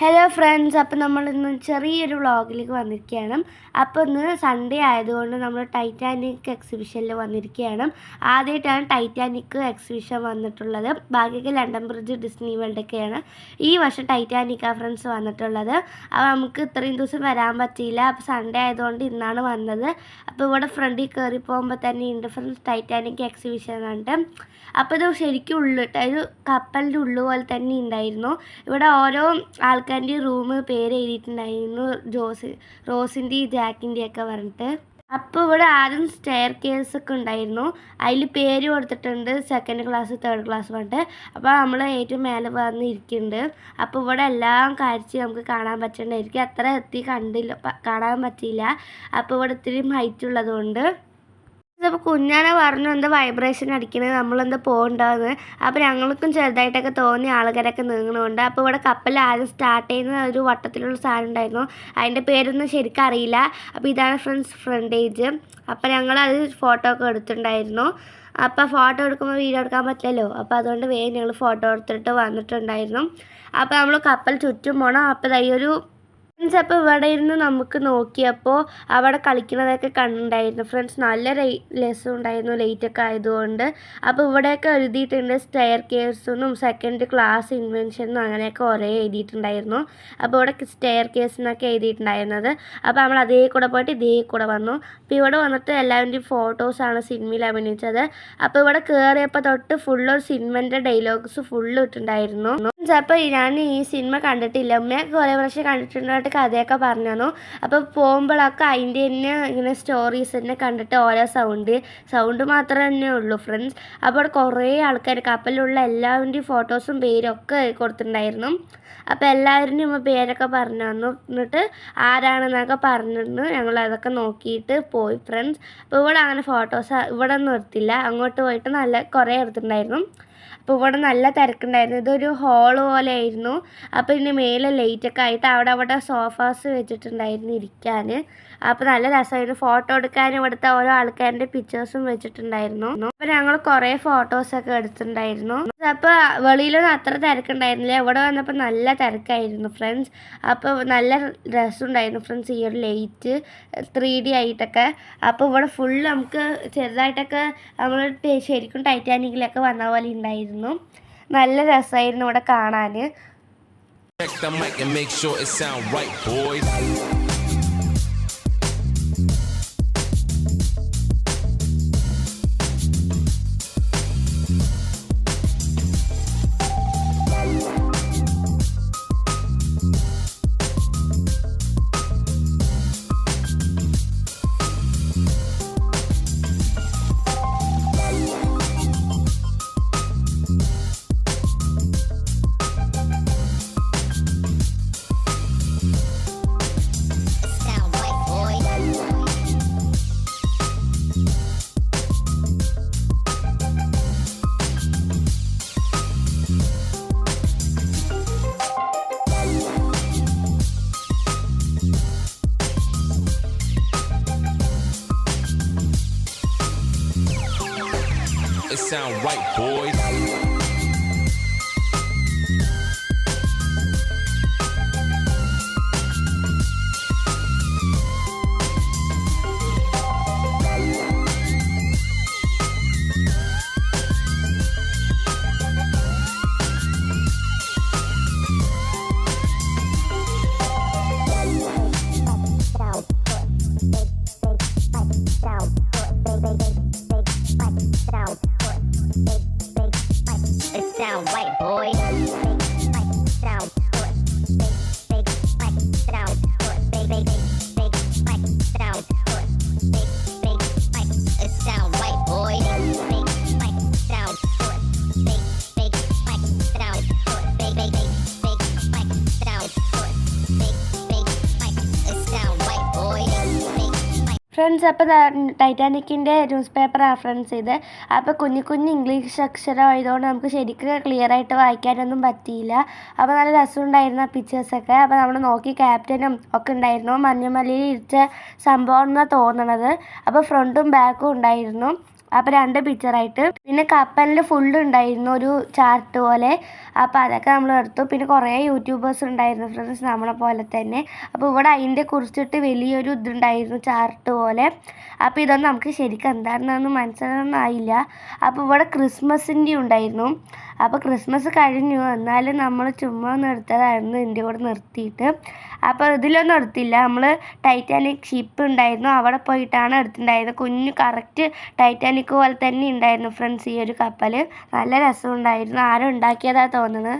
Hello friends, അപ്പോൾ നമ്മൾ ഇന്ന് ചെറിയൊരു വ്ളോഗിലേക്ക് വന്നിരിക്കുകയാണ്. അപ്പോൾ ഇന്ന് സൺഡേ ആയതുകൊണ്ട് നമ്മൾ ടൈറ്റാനിക് എക്സിബിഷനിൽ വന്നിരിക്കുകയാണ്. ആദ്യമായിട്ടാണ് ടൈറ്റാനിക് എക്സിബിഷൻ വന്നിട്ടുള്ളത്. ബാക്കിയൊക്കെ ലണ്ടൻ ബ്രിഡ്ജ്, ഡിസ്നി വേൾഡൊക്കെയാണ്. ഈ വർഷം ടൈറ്റാനിക്കാണ് ഫ്രണ്ട്സ് വന്നിട്ടുള്ളത്. അപ്പോൾ നമുക്ക് ഇത്രയും ദിവസം വരാൻ പറ്റിയില്ല. അപ്പോൾ സൺഡേ ആയതുകൊണ്ട് ഇന്നാണ് വന്നത്. അപ്പോൾ ഇവിടെ ഫ്രണ്ടിൽ കയറി പോകുമ്പോൾ തന്നെ ഉണ്ട് ഫ്രണ്ട്സ് ടൈറ്റാനിക് എക്സിബിഷൻ ഉണ്ട്. അപ്പോൾ ഇത് ശരിക്കും ഉള്ളിട്ട് ഒരു കപ്പലിൻ്റെ ഉള്ളു പോലെ തന്നെ ഉണ്ടായിരുന്നു. ഇവിടെ ഓരോ ആൾക്കാരുടെ റൂം പേര് എഴുതിയിട്ടുണ്ടായിരുന്നു, റോസിൻ്റെയും ജാക്കിൻ്റെയും ഒക്കെ പറഞ്ഞിട്ട്. അപ്പോൾ ഇവിടെ ആദ്യം സ്റ്റെയർ കേസൊക്കെ ഉണ്ടായിരുന്നു, അതിൽ പേര് കൊടുത്തിട്ടുണ്ട്, സെക്കൻഡ് ക്ലാസ്, തേർഡ് ക്ലാസ് പറഞ്ഞിട്ട്. അപ്പോൾ നമ്മൾ ഏറ്റവും മേലെ വന്ന് ഇരിക്കുന്നുണ്ട്. അപ്പോൾ ഇവിടെ എല്ലാം കാഴ്ച നമുക്ക് കാണാൻ പറ്റുന്നുണ്ടായിരിക്കും. അത്ര കാണാൻ പറ്റിയില്ല. അപ്പോൾ ഇവിടെ ഇത്തിരി ഹൈറ്റ് ഉള്ളതുകൊണ്ട്. അപ്പോൾ കുഞ്ഞാനെ പറഞ്ഞു എന്താ വൈബ്രേഷൻ അടിക്കണത്, നമ്മളെന്താ പോകണ്ടാന്ന്. അപ്പോൾ ഞങ്ങൾക്കും ചെറുതായിട്ടൊക്കെ തോന്നി, ആൾക്കാരൊക്കെ നീങ്ങണമുണ്ട്. അപ്പോൾ ഇവിടെ കപ്പൽ ആദ്യം സ്റ്റാർട്ട് ചെയ്യുന്ന ഒരു വട്ടത്തിലുള്ള സാധനം ഉണ്ടായിരുന്നു, അതിൻ്റെ പേരൊന്നും ശരിക്കും അറിയില്ല. അപ്പോൾ ഇതാണ് ഫ്രണ്ട്സ് ഫ്രണ്ടേജ്. അപ്പോൾ ഞങ്ങളത് ഫോട്ടോ ഒക്കെ എടുത്തിട്ടുണ്ടായിരുന്നു. അപ്പോൾ ഫോട്ടോ എടുക്കുമ്പോൾ വീഡിയോ എടുക്കാൻ പറ്റില്ലല്ലോ, അപ്പോൾ അതുകൊണ്ട് വേഗം ഞങ്ങൾ ഫോട്ടോ എടുത്തിട്ട് വന്നിട്ടുണ്ടായിരുന്നു. അപ്പോൾ നമ്മൾ കപ്പൽ ചുറ്റും പോകണം. അപ്പോൾ ഒരു ഫ്രണ്ട്സ്, അപ്പോൾ ഇവിടെ ഇരുന്ന് നമുക്ക് നോക്കിയപ്പോൾ അവിടെ കളിക്കുന്നതൊക്കെ കണ്ടിട്ടുണ്ടായിരുന്നു ഫ്രണ്ട്സ്. നല്ല രസം ഉണ്ടായിരുന്നു ലൈറ്റൊക്കെ ആയതുകൊണ്ട്. അപ്പോൾ ഇവിടെയൊക്കെ എഴുതിയിട്ടുണ്ട് സ്റ്റെയർ കേഴ്സെന്നും സെക്കൻഡ് ക്ലാസ് ഇൻവെൻഷനും അങ്ങനെയൊക്കെ കുറേ എഴുതിയിട്ടുണ്ടായിരുന്നു. അപ്പോൾ ഇവിടെ സ്റ്റെയർ കേസ് എന്നൊക്കെ എഴുതിയിട്ടുണ്ടായിരുന്നത്. അപ്പോൾ നമ്മൾ അതേ കൂടെ പോയിട്ട് ഇതേ കൂടെ വന്നു. അപ്പോൾ ഇവിടെ വന്നിട്ട് എല്ലാവരുടെയും ഫോട്ടോസാണ് സിനിമയിൽ അഭിനയിച്ചത്. അപ്പോൾ ഇവിടെ കയറിയപ്പോൾ തൊട്ട് ഫുള്ള് സിനിമൻ്റെ ഡയലോഗ്സ് ഫുള്ള് ഇട്ടുണ്ടായിരുന്നു. അപ്പോൾ ഞാൻ ഈ സിനിമ കണ്ടിട്ടില്ല, ഉമ്മയൊക്കെ കുറേ പ്രാവശ്യം കണ്ടിട്ടുണ്ടായിട്ട് കഥയൊക്കെ പറഞ്ഞു തന്നു. അപ്പോൾ പോകുമ്പോഴൊക്കെ അതിൻ്റെ തന്നെ ഇങ്ങനെ സ്റ്റോറീസ് തന്നെ കണ്ടിട്ട് ഓരോ സൗണ്ട് മാത്രമേ തന്നെ ഉള്ളൂ ഫ്രണ്ട്സ്. അപ്പോൾ കുറേ ആൾക്കാർ കപ്പലിലുള്ള എല്ലാവരുടെയും ഫോട്ടോസും പേരൊക്കെ കൊടുത്തിട്ടുണ്ടായിരുന്നു. അപ്പോൾ എല്ലാവരുടെയും പേരൊക്കെ പറഞ്ഞു തന്നു, എന്നിട്ട് ആരാണെന്നൊക്കെ പറഞ്ഞിരുന്നു. ഞങ്ങൾ അതൊക്കെ നോക്കിയിട്ട് പോയി ഫ്രണ്ട്സ്. അപ്പോൾ ഇവിടെ അങ്ങനെ ഫോട്ടോസ് ഇവിടെ ഒന്നും എടുത്തില്ല, അങ്ങോട്ട് പോയിട്ട് നല്ല കുറേ എടുത്തിട്ടുണ്ടായിരുന്നു. അപ്പോൾ ഇവിടെ നല്ല തിരക്കുണ്ടായിരുന്നു. ഇതൊരു ഹോള് പോലെ ആയിരുന്നു. അപ്പോൾ ഇതിന് മേലെ ലൈറ്റൊക്കെ ആയിട്ട് അവിടെ സോഫാസ് വെച്ചിട്ടുണ്ടായിരുന്നു ഇരിക്കാൻ. അപ്പോൾ നല്ല രസമായിരുന്നു ഫോട്ടോ എടുക്കാനും. ഇവിടുത്തെ ഓരോ ആൾക്കാരുടെ പിക്ചേഴ്സും വെച്ചിട്ടുണ്ടായിരുന്നു. അപ്പോൾ ഞങ്ങൾ കുറേ ഫോട്ടോസൊക്കെ എടുത്തിട്ടുണ്ടായിരുന്നു. അപ്പോൾ വെളിയിലൊന്നും അത്ര തിരക്കുണ്ടായിരുന്നില്ല, ഇവിടെ വന്നപ്പോൾ നല്ല തിരക്കായിരുന്നു ഫ്രണ്ട്സ്. അപ്പോൾ നല്ല രസമുണ്ടായിരുന്നു ഫ്രണ്ട്സ്, ഈ ഒരു ലൈറ്റ് 3D ആയിട്ടൊക്കെ. അപ്പോൾ ഇവിടെ ഫുള്ള് നമുക്ക് ചെറുതായിട്ടൊക്കെ നമ്മൾ ശരിക്കും ടൈറ്റാനിക്കിലൊക്കെ വന്ന പോലെ ഉണ്ടായിരുന്നു. നല്ല രസമായിരുന്നു ഇവിടെ കാണാൻ. It sound right, boys. White boy. Friends, അപ്പോൾ ടൈറ്റാനിക്കിൻ്റെ ന്യൂസ് പേപ്പറാണ് ഫ്രണ്ട്സ് ഇത്. അപ്പോൾ കുഞ്ഞു ഇംഗ്ലീഷ് അക്ഷരം ആയതുകൊണ്ട് നമുക്ക് ശരിക്കും ക്ലിയറായിട്ട് വായിക്കാനൊന്നും പറ്റിയില്ല. അപ്പോൾ നല്ല രസമുണ്ടായിരുന്നു ആ പിക്ചേഴ്സൊക്കെ. അപ്പോൾ നമ്മൾ നോക്കി ക്യാപ്റ്റനും ഒക്കെ ഉണ്ടായിരുന്നു, മഞ്ഞുമലയിൽ ഇരിച്ച സംഭവം എന്നാണ് തോന്നണത്. അപ്പോൾ ഫ്രണ്ടും ബാക്കും ഉണ്ടായിരുന്നു. അപ്പോൾ 2 പിക്ചറായിട്ട്. പിന്നെ കപ്പലിൽ ഫുള്ള് ഉണ്ടായിരുന്നു ഒരു ചാർട്ട് പോലെ. അപ്പോൾ അതൊക്കെ നമ്മൾ എടുത്തു. പിന്നെ കുറേ യൂട്യൂബേഴ്സ് ഉണ്ടായിരുന്നു ഫ്രണ്ട്സ് നമ്മളെ പോലെ തന്നെ. അപ്പോൾ ഇവിടെ അതിൻ്റെ കുറിച്ചിട്ട് വലിയൊരു ഇതുണ്ടായിരുന്നു ചാർട്ട് പോലെ. അപ്പോൾ ഇതൊന്നും നമുക്ക് ശരിക്കും എന്താണെന്നൊന്നും മനസ്സിലായില്ല. അപ്പോൾ ഇവിടെ ക്രിസ്മസിൻ്റെ ഉണ്ടായിരുന്നു. അപ്പോൾ ക്രിസ്മസ് കഴിഞ്ഞു, എന്നാലും നമ്മൾ ചുമ്മാ ഒന്ന് എടുത്തതായിരുന്നു ഇതിൻ്റെ കൂടെ നിർത്തിയിട്ട്. അപ്പോൾ ഇതിലൊന്നും എടുത്തില്ല. നമ്മൾ ടൈറ്റാനിക് ഷിപ്പ് ഉണ്ടായിരുന്നു, അവിടെ പോയിട്ടാണ് എടുത്തിട്ടുണ്ടായിരുന്നത്. കുഞ്ഞു കറക്റ്റ് ടൈറ്റാനിക് പോലെ തന്നെ ഉണ്ടായിരുന്നു ഫ്രണ്ട്സ് ഈ ഒരു കപ്പൽ. നല്ല രസമുണ്ടായിരുന്നു. ആരും ഉണ്ടാക്കിയതാണ് തോന്നുന്നത്.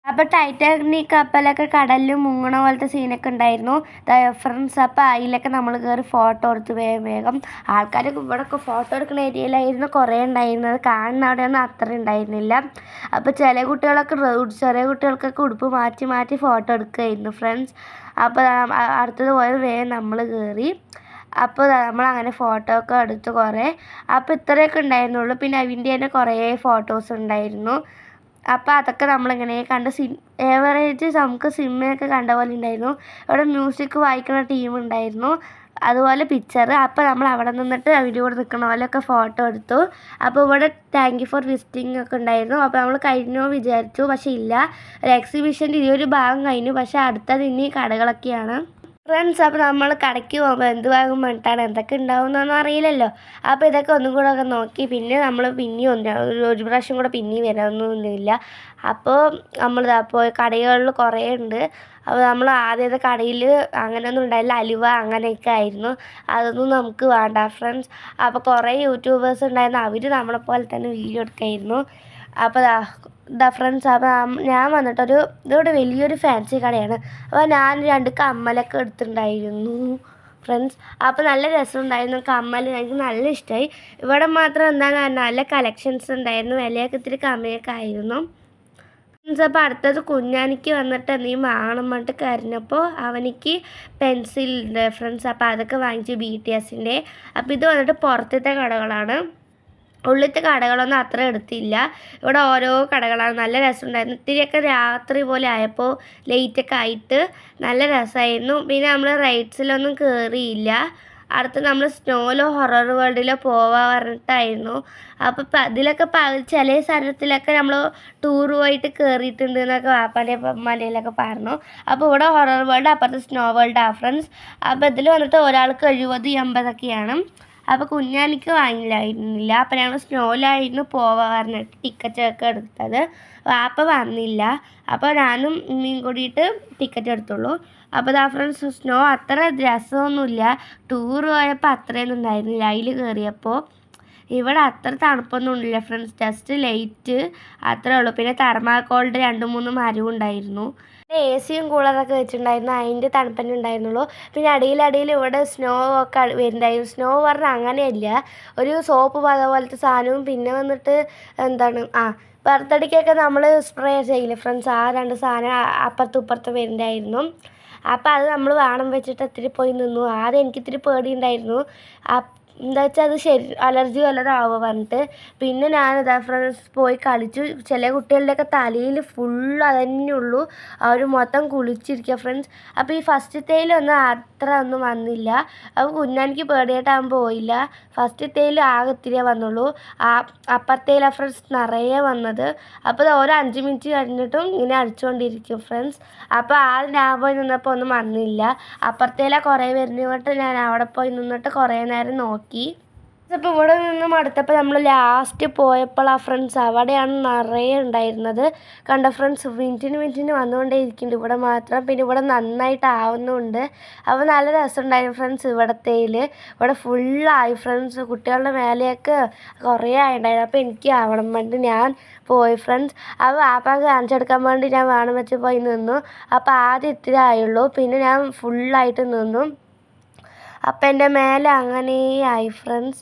അപ്പോൾ ടൈറ്റാനിക് കപ്പലൊക്കെ കടലിൽ മുങ്ങണ പോലത്തെ സീനൊക്കെ ഉണ്ടായിരുന്നു ഫ്രണ്ട്സ്. അപ്പോൾ അതിലൊക്കെ നമ്മൾ കയറി ഫോട്ടോ എടുത്ത് വേഗം ആൾക്കാർ ഇവിടെയൊക്കെ ഫോട്ടോ എടുക്കുന്ന ഏരിയയിലായിരുന്നു കുറേ ഉണ്ടായിരുന്നത്. കാണുന്ന അവിടെയൊന്നും അത്ര ഉണ്ടായിരുന്നില്ല. അപ്പോൾ ചെറിയ കുട്ടികൾക്കൊക്കെ ഉടുപ്പ് മാറ്റി ഫോട്ടോ എടുക്കുമായിരുന്നു ഫ്രണ്ട്സ്. അപ്പോൾ അടുത്തത് പോലെ വേഗം നമ്മൾ കയറി. അപ്പോൾ നമ്മളങ്ങനെ ഫോട്ടോ ഒക്കെ എടുത്ത് കുറേ. അപ്പോൾ ഇത്രയൊക്കെ ഉണ്ടായിരുന്നുള്ളൂ. പിന്നെ അതിൻ്റെ തന്നെ കുറേ ഫോട്ടോസ് ഉണ്ടായിരുന്നു. അപ്പോൾ അതൊക്കെ നമ്മളിങ്ങനെ കണ്ട് ഏവറേജ് നമുക്ക് സിനിമയൊക്കെ കണ്ട പോലെ ഉണ്ടായിരുന്നു. അവിടെ മ്യൂസിക് വായിക്കുന്ന ടീം ഉണ്ടായിരുന്നു, അതുപോലെ പിക്ചർ. അപ്പോൾ നമ്മൾ അവിടെ നിന്നിട്ട് അവരുടെ കൂടെ നിൽക്കുന്ന പോലെയൊക്കെ ഫോട്ടോ എടുത്തു. അപ്പോൾ ഇവിടെ താങ്ക് യു ഫോർ വിസിറ്റിംഗ് ഒക്കെ ഉണ്ടായിരുന്നു. അപ്പോൾ നമ്മൾ കഴിഞ്ഞോ വിചാരിച്ചു, പക്ഷേ ഇല്ല. ഒരു എക്സിബിഷൻ്റെ ഈ ഒരു ഭാഗം കഴിഞ്ഞു, പക്ഷേ അടുത്തത് ഇനി കടകളൊക്കെയാണ് ഫ്രണ്ട്സ്. അപ്പോൾ നമ്മൾ കടയ്ക്ക് പോകുമ്പോൾ എന്ത് വാങ്ങും പറഞ്ഞിട്ടാണ്, എന്തൊക്കെ ഉണ്ടാവുമെന്നൊന്നും അറിയില്ലല്ലോ. അപ്പോൾ ഇതൊക്കെ ഒന്നും കൂടെ ഒക്കെ നോക്കി. പിന്നെ നമ്മൾ ഒരു പ്രാവശ്യം കൂടെ പിന്നെയും വരാനൊന്നുമില്ല. അപ്പോൾ നമ്മൾ അപ്പോൾ കടകളിൽ കുറേ ഉണ്ട്. അപ്പോൾ നമ്മൾ ആദ്യത്തെ കടയിൽ അങ്ങനെയൊന്നും ഉണ്ടായില്ല, അലുവ അങ്ങനെയൊക്കെ ആയിരുന്നു. അതൊന്നും നമുക്ക് വേണ്ട ഫ്രണ്ട്സ്. അപ്പോൾ കുറേ യൂട്യൂബേഴ്സ് ഉണ്ടായിരുന്നു, അവർ നമ്മളെപ്പോലെ തന്നെ വീഡിയോ എടുക്കായിരുന്നു. അപ്പോൾ ഫ്രണ്ട്സ്, അപ്പോൾ ഞാൻ വന്നിട്ടൊരു ഇതോടെ വലിയൊരു ഫാൻസി കടയാണ്. അപ്പോൾ ഞാൻ 2 കമ്മലൊക്കെ എടുത്തിട്ടുണ്ടായിരുന്നു ഫ്രണ്ട്സ്. അപ്പോൾ നല്ല രസമുണ്ടായിരുന്നു കമ്മൽ, എനിക്ക് നല്ല ഇഷ്ടമായി. ഇവിടെ മാത്രം എന്താണെന്ന് പറഞ്ഞാൽ നല്ല കളക്ഷൻസ് ഉണ്ടായിരുന്നു, വിലയൊക്കെ ഇത്തിരി കമ്മിയൊക്കെ ആയിരുന്നു ഫ്രണ്ട്സ്. അപ്പോൾ അടുത്തത് കുഞ്ഞാനിക്ക് വന്നിട്ട് എന്തെങ്കിലും വാങ്ങണം പറഞ്ഞിട്ട് കരഞ്ഞപ്പോൾ അവനിക്ക് പെൻസിലുണ്ട് ഫ്രണ്ട്സ്. അപ്പോൾ അതൊക്കെ വാങ്ങിച്ചു BTSൻ്റെ. അപ്പോൾ ഇത് വന്നിട്ട് പുറത്തത്തെ കടകളാണ്, ഉള്ളിലത്തെ കടകളൊന്നും അത്ര എടുത്തില്ല. ഇവിടെ ഓരോ കടകളാണ്. നല്ല രസമുണ്ടായിരുന്നു. ഇത്തിരിയൊക്കെ രാത്രി പോലെ ആയപ്പോൾ ലേറ്റൊക്കെ ആയിട്ട് നല്ല രസമായിരുന്നു. പിന്നെ നമ്മൾ റൈഡ്സിലൊന്നും കയറിയില്ല. അടുത്ത് നമ്മൾ സ്നോയിലോ ഹൊറർ വേൾഡിലോ പോവാൻ പറഞ്ഞിട്ടായിരുന്നു. അപ്പോൾ അതിലൊക്കെ ചില സ്ഥലത്തിലൊക്കെ നമ്മൾ ടൂർ പോയിട്ട് കയറിയിട്ടുണ്ട് എന്നൊക്കെ വാപ്പാൻ്റെ അമ്മേൻ്റെയിലൊക്കെ പറഞ്ഞു. അപ്പോൾ ഇവിടെ ഹൊറർ വേൾഡ്, അപ്പുറത്ത് സ്നോ വേൾഡാണ് ഫ്രണ്ട്സ്. അപ്പോൾ ഇതിൽ വന്നിട്ട് ഒരാൾക്ക് 70-80 അപ്പോൾ കുഞ്ഞാനിക്ക് വാങ്ങില്ലായിരുന്നില്ല. അപ്പോൾ ഞങ്ങൾ സ്നോയിലായിരുന്നു പോവാൻ പറഞ്ഞിട്ട് ടിക്കറ്റൊക്കെ എടുത്തത്. വാപ്പ വന്നില്ല. അപ്പോൾ ഞാനും ഉമ്മയും കൂടിയിട്ട് ടിക്കറ്റ് എടുത്തുള്ളൂ. അപ്പോൾ ഫ്രണ്ട്സ് സ്നോ അത്ര രസമൊന്നുമില്ല. ടൂർ പോയപ്പോൾ അത്രയൊന്നും ഉണ്ടായിരുന്നില്ല. അതിൽ കയറിയപ്പോൾ ഇവിടെ അത്ര തണുപ്പൊന്നും ഇല്ല ഫ്രണ്ട്സ്, ജസ്റ്റ് ലൈറ്റ് അത്രേ ഉള്ളൂ. പിന്നെ തെർമാക്കോളിൻ്റെ 2-3 മരവും ഉണ്ടായിരുന്നു. AC-യും കൂളറൊക്കെ വെച്ചിട്ടുണ്ടായിരുന്നു, അതിൻ്റെ തണുപ്പന്നെ ഉണ്ടായിരുന്നുള്ളൂ. പിന്നെ അടിയിൽ ഇവിടെ സ്നോ ഒക്കെ വരുന്നുണ്ടായിരുന്നു. സ്നോ പറഞ്ഞാൽ അങ്ങനെയല്ല, ഒരു സോപ്പ് പത പോലത്തെ സാധനവും പിന്നെ വന്നിട്ട് എന്താണ് ബർത്ത്ഡേക്കൊക്കെ നമ്മൾ സ്പ്രേ ചെയ്യില്ലേ ഫ്രണ്ട്സ്, ആ 2 സാധനം അപ്പുറത്തും ഇപ്പുറത്തും വരുന്നുണ്ടായിരുന്നു. അപ്പോൾ അത് നമ്മൾ വേണം വെച്ചിട്ട് ഇത്തിരി പോയി നിന്നു. ആദ്യം എനിക്ക് ഇത്തിരി പേടിയുണ്ടായിരുന്നു, എന്താ വെച്ചാൽ അത് അലർജി വല്ലതാവുക പറഞ്ഞിട്ട്. പിന്നെ ഞാനിതാ ഫ്രണ്ട്സ് പോയി കളിച്ചു. ചില കുട്ടികളുടെയൊക്കെ തലയിൽ ഫുള്ള് അതന്നെ ഉള്ളൂ, അവർ മൊത്തം കുളിച്ചിരിക്കുക ഫ്രണ്ട്സ്. അപ്പോൾ ഈ ഫസ്റ്റത്തേലൊന്നും അത്ര ഒന്നും വന്നില്ല. അപ്പോൾ കുഞ്ഞാനിക്ക് പേടിയായിട്ടാകുമ്പോൾ പോയില്ല. ഫസ്റ്റത്തേൽ ആകെ ഇത്തിരിയേ വന്നുള്ളൂ. അപ്പുറത്തേല ഫ്രണ്ട്സ് നിറയെ വന്നത്. അപ്പോൾ ഓരോ 5 മിനിറ്റ് കഴിഞ്ഞിട്ടും ഇങ്ങനെ അടിച്ചുകൊണ്ടിരിക്കും ഫ്രണ്ട്സ്. അപ്പോൾ ഞാൻ പോയി നിന്നപ്പോൾ ഒന്നും വന്നില്ല. അപ്പുറത്തേല കുറേ വരുന്നിട്ട് ഞാൻ അവിടെ പോയി നിന്നിട്ട് കുറേ നേരം നോക്കി. അപ്പോൾ ഇവിടെ നിന്നും അടുത്തപ്പോൾ നമ്മൾ ലാസ്റ്റ് പോയപ്പോൾ ഫ്രണ്ട്സ് അവിടെയാണ് നിറയെ ഉണ്ടായിരുന്നത്. കണ്ട ഫ്രണ്ട്സ് മിനിറ്റിന് വന്നുകൊണ്ടേ ഇരിക്കുന്നുണ്ട് ഇവിടെ മാത്രം. പിന്നെ ഇവിടെ നന്നായിട്ട് ആവുന്നുണ്ട്. അപ്പോൾ നല്ല രസമുണ്ടായിരുന്നു ഫ്രണ്ട്സ്. ഇവിടെ ഫുള്ളായി ഫ്രണ്ട്സ്. കുട്ടികളുടെ മേലെയൊക്കെ കുറേ ആയിട്ടുണ്ടായിരുന്നു. അപ്പോൾ എനിക്ക് ആവണം വേണ്ടി ഞാൻ പോയി ഫ്രണ്ട്സ്. അപ്പോൾ വാപ്പാക്ക് കാണിച്ചെടുക്കാൻ വേണ്ടി ഞാൻ വേണം വെച്ച് പോയി നിന്നു. അപ്പോൾ ആദ്യം ഇത്തിരി ആയുള്ളൂ, പിന്നെ ഞാൻ ഫുള്ളായിട്ട് നിന്നു. അപ്പം എൻ്റെ മേലെ അങ്ങനെ ആയി ഫ്രണ്ട്സ്.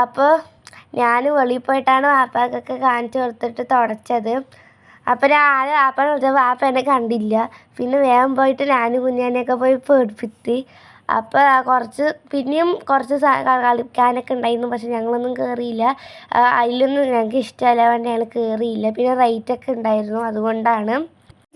അപ്പോൾ ഞാൻ വെളിയിൽ പോയിട്ടാണ് വാപ്പാക്കൊക്കെ കാണിച്ചു കൊടുത്തിട്ട് തുടച്ചത്. അപ്പോൾ ഞാൻ വാപ്പാനെ വിളിച്ചപ്പോൾ വാപ്പ എന്നെ കണ്ടില്ല. പിന്നെ വേഗം പോയിട്ട് ഞാനും കുഞ്ഞാനെയൊക്കെ പോയി പേടിപ്പിത്തി. അപ്പോൾ പിന്നെയും കുറച്ച് കളിക്കാനൊക്കെ ഉണ്ടായിരുന്നു, പക്ഷെ ഞങ്ങളൊന്നും കയറിയില്ല. അതിലൊന്നും ഞങ്ങൾക്ക് ഇഷ്ടമല്ല വേണ്ടി ഞങ്ങൾ കയറിയില്ല. പിന്നെ റേറ്റൊക്കെ ഉണ്ടായിരുന്നു, അതുകൊണ്ടാണ്.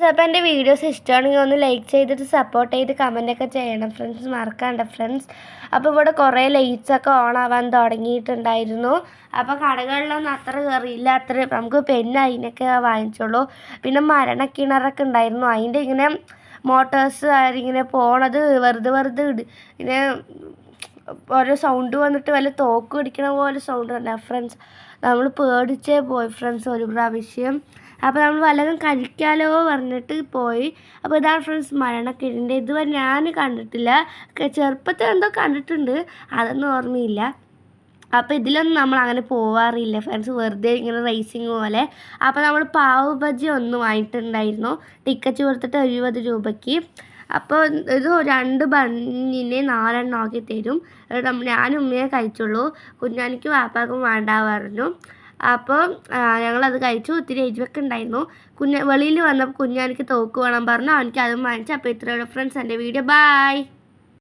അപ്പോൾ എൻ്റെ വീഡിയോസ് ഇഷ്ടമാണെങ്കിൽ ഒന്ന് ലൈക്ക് ചെയ്തിട്ട് സപ്പോർട്ട് ചെയ്ത് കമൻറ്റൊക്കെ ചെയ്യണം ഫ്രണ്ട്സ്, മറക്കണ്ട ഫ്രണ്ട്സ്. അപ്പോൾ ഇവിടെ കുറേ ലൈറ്റ്സൊക്കെ ഓൺ ആവാൻ തുടങ്ങിയിട്ടുണ്ടായിരുന്നു. അപ്പോൾ കടകളിലൊന്നും അത്ര കയറിയില്ല, അത്ര നമുക്ക് പെന്ന് അതിനൊക്കെ വാങ്ങിച്ചുള്ളൂ. പിന്നെ മരണക്കിണറൊക്കെ ഉണ്ടായിരുന്നു, അതിൻ്റെ ഇങ്ങനെ മോട്ടേഴ്സ് ഇങ്ങനെ പോണത് വെറുതെ ഇങ്ങനെ ഓരോ സൗണ്ട് വന്നിട്ട് വല്ല തോക്ക് പിടിക്കണ പോലെ സൗണ്ട് അല്ല ഫ്രണ്ട്സ്. നമ്മൾ പേടിച്ചേ പോയി ഫ്രണ്ട്സ് ഒരു പ്രാവശ്യം. അപ്പോൾ നമ്മൾ വല്ലതും കഴിക്കാലോ പറഞ്ഞിട്ട് പോയി. അപ്പോൾ ഇതാണ് ഫ്രണ്ട്സ് മരണക്കിണറിൻ്റെ. ഇതുവരെ ഞാൻ കണ്ടിട്ടില്ല, ചെറുപ്പത്തിൽ എന്തോ കണ്ടിട്ടുണ്ട്, അതൊന്നും ഓർമ്മയില്ല. അപ്പോൾ ഇതിലൊന്നും നമ്മൾ അങ്ങനെ പോവാറില്ല ഫ്രണ്ട്സ്, വെറുതെ ഇങ്ങനെ റേസിങ് പോലെ. അപ്പോൾ നമ്മൾ പാവ് ബജി ഒന്ന് വാങ്ങിയിട്ടുണ്ടായിരുന്നു, ടിക്കറ്റ് കൊടുത്തിട്ട് 70 രൂപയ്ക്ക്. അപ്പോൾ ഇത് 2 ബണ്ണിനെ 4 എണ്ണം ആക്കി തരും. ഞാനും ഉമ്മയെ കഴിച്ചുള്ളൂ, കുഞ്ഞാനിക്ക് വാപ്പാക്കും വേണ്ട പറഞ്ഞു. അപ്പോൾ ഞങ്ങളത് കഴിച്ചു. ഒത്തിരി എരിവൊക്കെ ഉണ്ടായിരുന്നു. വെളിയിൽ വന്നപ്പോൾ കുഞ്ഞാനിക്ക് തോക്ക് വേണം പറഞ്ഞു, അവനിക്ക് അതും വാങ്ങിച്ചു. അപ്പോൾ ഇത്രയുള്ള ഫ്രണ്ട്സ് എൻ്റെ വീഡിയോ. ബൈ.